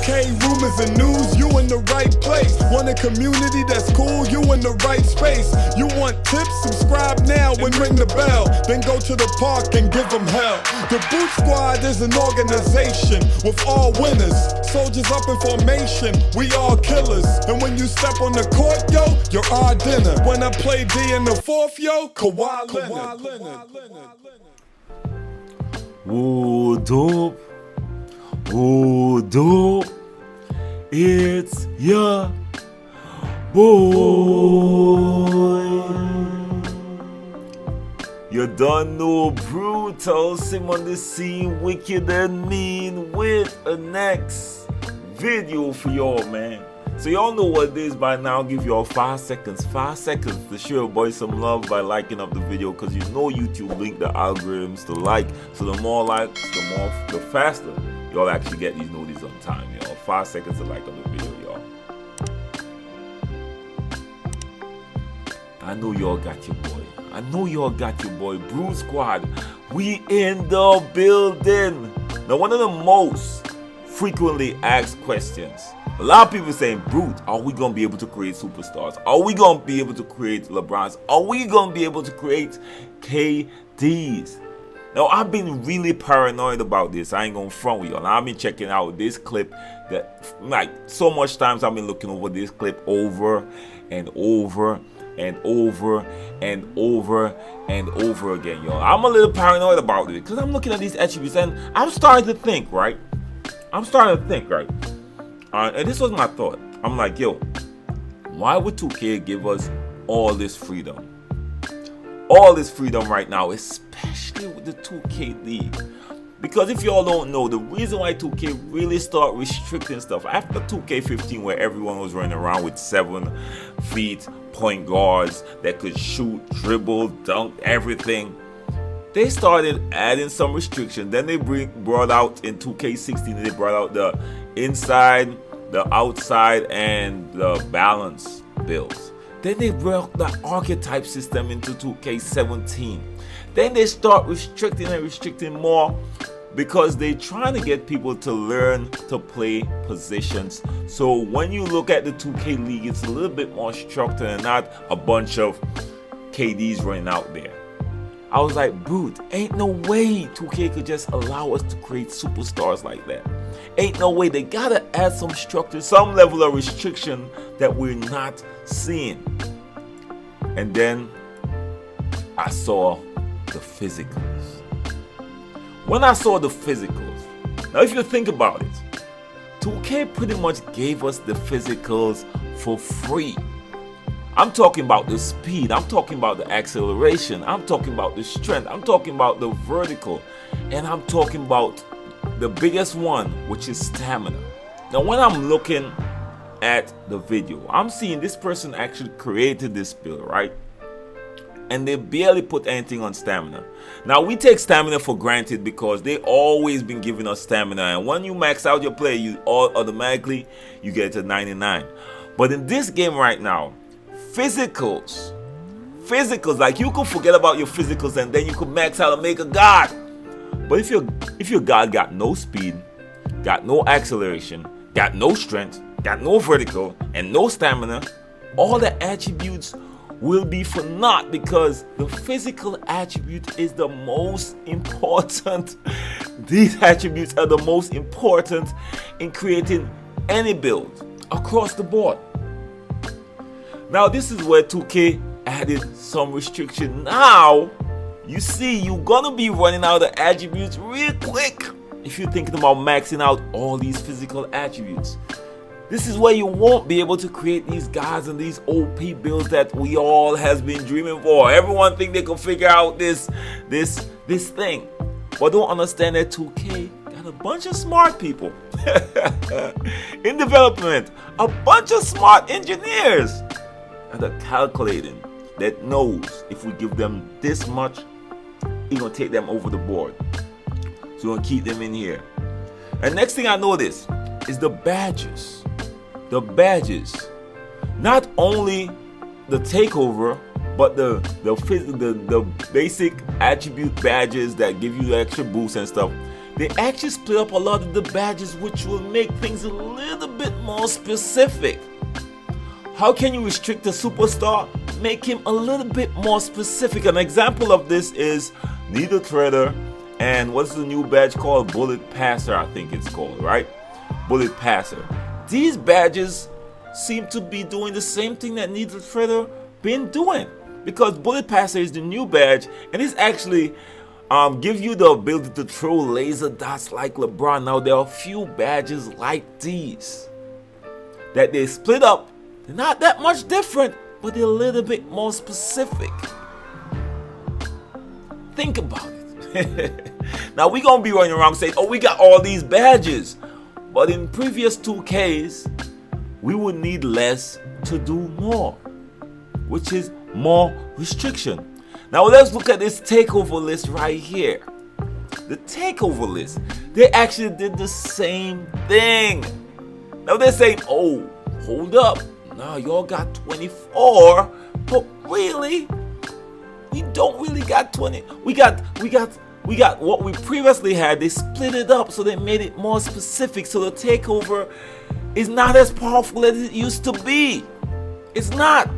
2K rumors and news, you in the right place. Want a community that's cool, you in the right space. You want tips? Subscribe now and ring the bell. Then go to the park and give them hell. The Boot Squad is an organization with all winners. Soldiers up in formation, we all killers. And when you step on the court, yo, you're our dinner. When I play D in the fourth, yo, Kawhi Leonard. Whoa, dope. Whoa, dope. It's your boy. You don't know Brutalsim on the scene, wicked and mean, with a next video for y'all, man. So y'all know what it is by now. Give y'all 5 seconds. 5 seconds to show your boy some love by liking up the video, because you know YouTube link the algorithms to like. So the more likes, the faster y'all actually get these notices on time, y'all. 5 seconds to like up the video, y'all. I know y'all got your boy. I know y'all got your boy. Brew Squad, we in the building. Now, one of the most frequently asked questions, a lot of people saying, Brute, are we going to be able to create superstars? Are we going to be able to create LeBrons? Are we going to be able to create KDs? Now, I've been really paranoid about this. I ain't going to front with y'all. I've been checking out this clip that, like, so much times I've been looking over this clip over and over and over and over and over again, y'all. I'm a little paranoid about it because I'm looking at these attributes and I'm starting to think, right? And this was my thought. I'm like, yo, why would 2K give us all this freedom? All this freedom right now, especially with the 2K League. Because if y'all don't know, the reason why 2K really start restricting stuff after 2K15, where everyone was running around with 7 feet point guards that could shoot, dribble, dunk, everything, they started adding some restrictions. Then they brought out in 2K16, they brought out the inside, the outside, and the balance builds. Then they brought the archetype system into 2K17. Then they start restricting and restricting more because they're trying to get people to learn to play positions. So when you look at the 2K League, it's a little bit more structured and not a bunch of KDs running out there. I was like, Brute, ain't no way 2K could just allow us to create superstars like that. Ain't no way. They gotta add some structure, some level of restriction that we're not seeing. And then I saw the physicals. When I saw the physicals, now if you think about it, 2K pretty much gave us the physicals for free. I'm talking about the speed, I'm talking about the acceleration, I'm talking about the strength, I'm talking about the vertical, and I'm talking about the biggest one, which is stamina. Now when I'm looking at the video, I'm seeing this person actually created this build, right? And they barely put anything on stamina. Now we take stamina for granted because they always been giving us stamina, and when you max out your play, you automatically get to 99. But in this game right now, physicals, like you could forget about your physicals and then you could max out and make a god. But if your god got no speed, got no acceleration, got no strength, got no vertical, and no stamina, all the attributes will be for naught, because the physical attribute is the most important. These attributes are the most important in creating any build across the board. Now this is where 2K added some restriction. Now you see you're gonna be running out of attributes real quick if you're thinking about maxing out all these physical attributes. This is where you won't be able to create these guys and these OP builds that we all has been dreaming for. Everyone think they can figure out this thing, but don't understand that 2K got a bunch of smart people in development, a bunch of smart engineers that are calculating, that knows if we give them this much, it's gonna take them over the board. So we're gonna keep them in here. And next thing I notice is the badges. The badges, not only the takeover, but the basic attribute badges that give you the extra boost and stuff. they actually split up a lot of the badges, which will make things a little bit more specific. How can you restrict a superstar? Make him a little bit more specific. An example of this is Needle Threader and what's the new badge called? Bullet Passer, I think it's called, right? Bullet Passer. These badges seem to be doing the same thing that Needle Threader been doing, because Bullet Passer is the new badge and it's actually give you the ability to throw laser dots like LeBron. Now there are a few badges like these that they split up. They're not that much different, but they're a little bit more specific. Think about it. Now we're gonna be running around saying, oh, we got all these badges, but in previous 2Ks we would need less to do more, which is more restriction. Now let's look at this takeover list right here. The takeover list, they actually did the same thing. Now they're saying, oh, hold up, now y'all got 24, but really, we don't really got 20. We got what we previously had. They split it up, so they made it more specific. So the takeover is not as powerful as it used to be. It's not.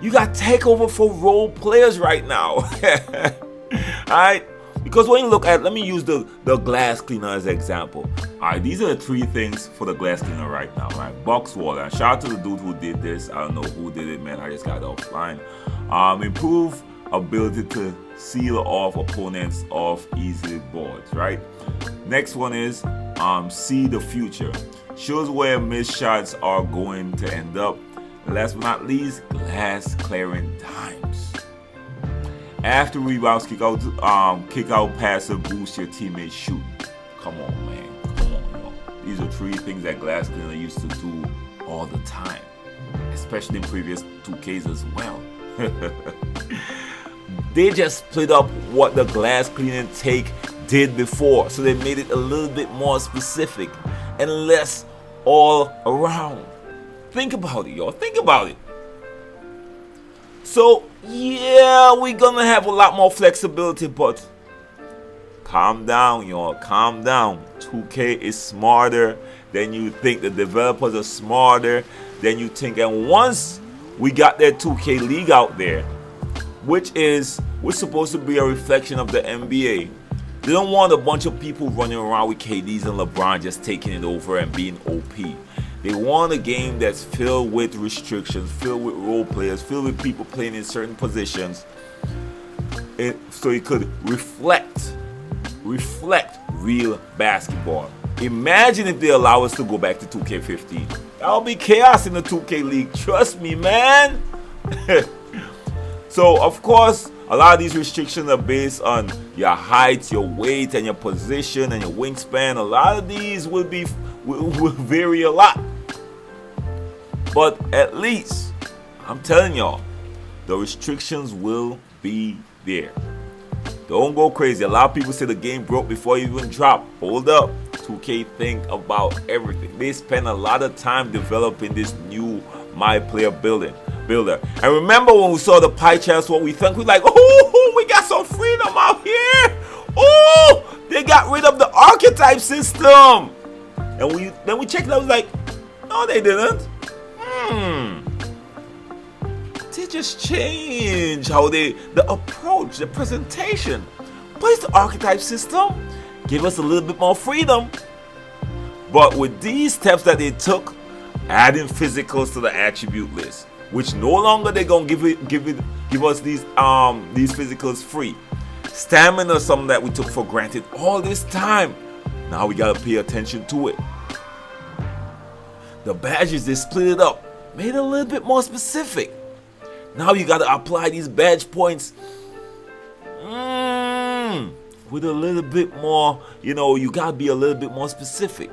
You got takeover for role players right now. Alright? Because when you look at, let me use the glass cleaner as an example. Alright, these are the three things for the glass cleaner right now, right? Box water. Shout out to the dude who did this. I don't know who did it, man. I just got it offline. Improve ability to seal off opponents off easy boards, right? Next one is see the future. Shows where missed shots are going to end up. And last but not least, glass clearing times. After rebounds, kick out passer, boost your teammates shoot. Come on, man. Come on, yo. These are three things that glass cleaner used to do all the time, especially in previous 2Ks as well. They just split up what the glass cleaning take did before, so they made it a little bit more specific and less all around. Think about it, y'all. Think about it. So, yeah, we're gonna have a lot more flexibility, but calm down, y'all. Calm down. 2K is smarter than you think. The developers are smarter than you think. And once we got that 2K League out there, which supposed to be a reflection of the NBA, they don't want a bunch of people running around with KDs and LeBron just taking it over and being OP. They want a game that's filled with restrictions, filled with role players, filled with people playing in certain positions, so it could reflect real basketball. Imagine if they allow us to go back to 2K15. That'll be chaos in the 2K League. Trust me, man. So, of course, a lot of these restrictions are based on your height, your weight, and your position, and your wingspan. A lot of these will vary a lot. But at least, I'm telling y'all, the restrictions will be there. Don't go crazy. A lot of people say the game broke before it even dropped. Hold up. 2K think about everything. They spend a lot of time developing this new Myplayer builder. And remember when we saw the pie charts, what we think? We're like, oh, we got some freedom out here. Oh, they got rid of the archetype system. And then we checked it out, was like, no, they didn't. They just changed how the approach, the presentation. But it's the archetype system. Give us a little bit more freedom. But with these steps that they took, adding physicals to the attribute list, which no longer they're gonna give us these physicals free. Stamina is something that we took for granted all this time. Now we gotta pay attention to it. The badges, they split it up, made it a little bit more specific. Now you gotta apply these badge points with a little bit more, you gotta be a little bit more specific.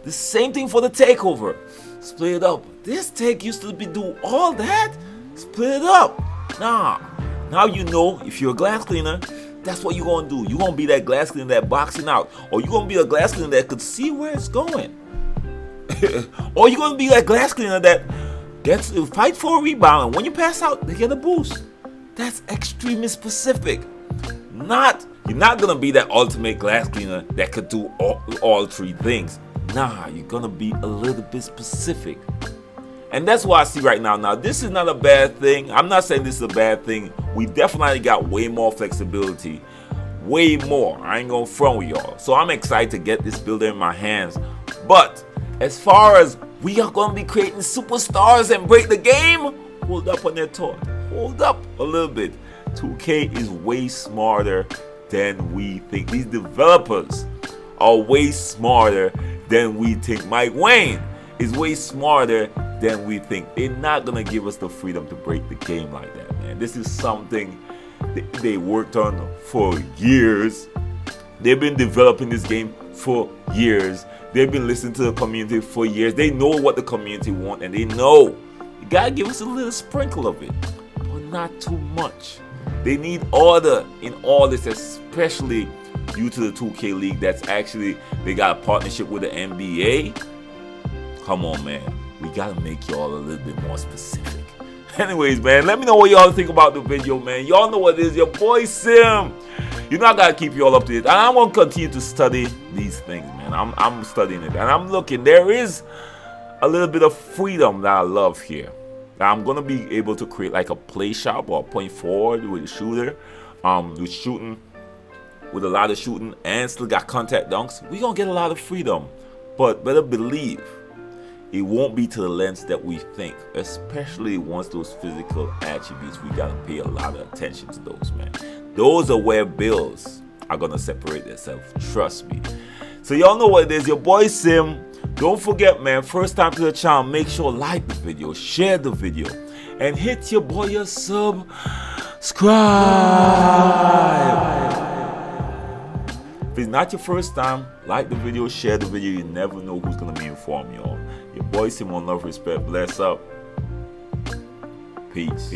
The same thing for the takeover. Split it up. This take used to do all that. Split it up. Nah. Now you know if you're a glass cleaner, that's what you're gonna do. You're gonna be that glass cleaner that boxing out, or you're gonna be a glass cleaner that could see where it's going, or you're gonna be that glass cleaner that gets to fight for a rebound, and when you pass out, they get a boost. That's extremely specific. Not You're not gonna be that ultimate glass cleaner that could do all three things. Nah, you're gonna be a little bit specific. And that's what I see right now. Now, this is not a bad thing. I'm not saying this is a bad thing. We definitely got way more flexibility. Way more. I ain't gonna front with y'all. So I'm excited to get this builder in my hands. But as far as we are gonna be creating superstars and break the game, hold up on that thought. Hold up a little bit. 2K is way smarter than we think. These developers are way smarter than we think. Mike Wayne is way smarter than we think. They're not gonna give us the freedom to break the game like that, man. This is something they worked on for years. They've been developing this game for years. They've been listening to the community for years. They know what the community want, and they know you gotta give us a little sprinkle of it, but not too much. They need order in all this, especially due to the 2K League. That's actually, they got a partnership with the NBA. Come on, man. We gotta make y'all a little bit more specific. Anyways, man, let me know what y'all think about the video, man. Y'all know what it is. Your boy Sim. You know I gotta keep y'all up to date. And I'm gonna continue to study these things, man. I'm studying it. And I'm looking. There is a little bit of freedom that I love here. Now, I'm gonna be able to create like a play shop or a point forward with a shooter. With shooting. With a lot of shooting and still got contact dunks. We're gonna get a lot of freedom. But better believe it won't be to the lengths that we think, especially once those physical attributes, we gotta pay a lot of attention to those, man. Those are where bills are gonna separate themselves, trust me. So y'all know what it is, your boy Sim. Don't forget, man, first time to the channel, make sure like the video, share the video, and hit your boy a subscribe. If it's not your first time, like the video, share the video. You never know who's gonna be informed, y'all. Your boy Sim, on love, respect, bless up. Peace.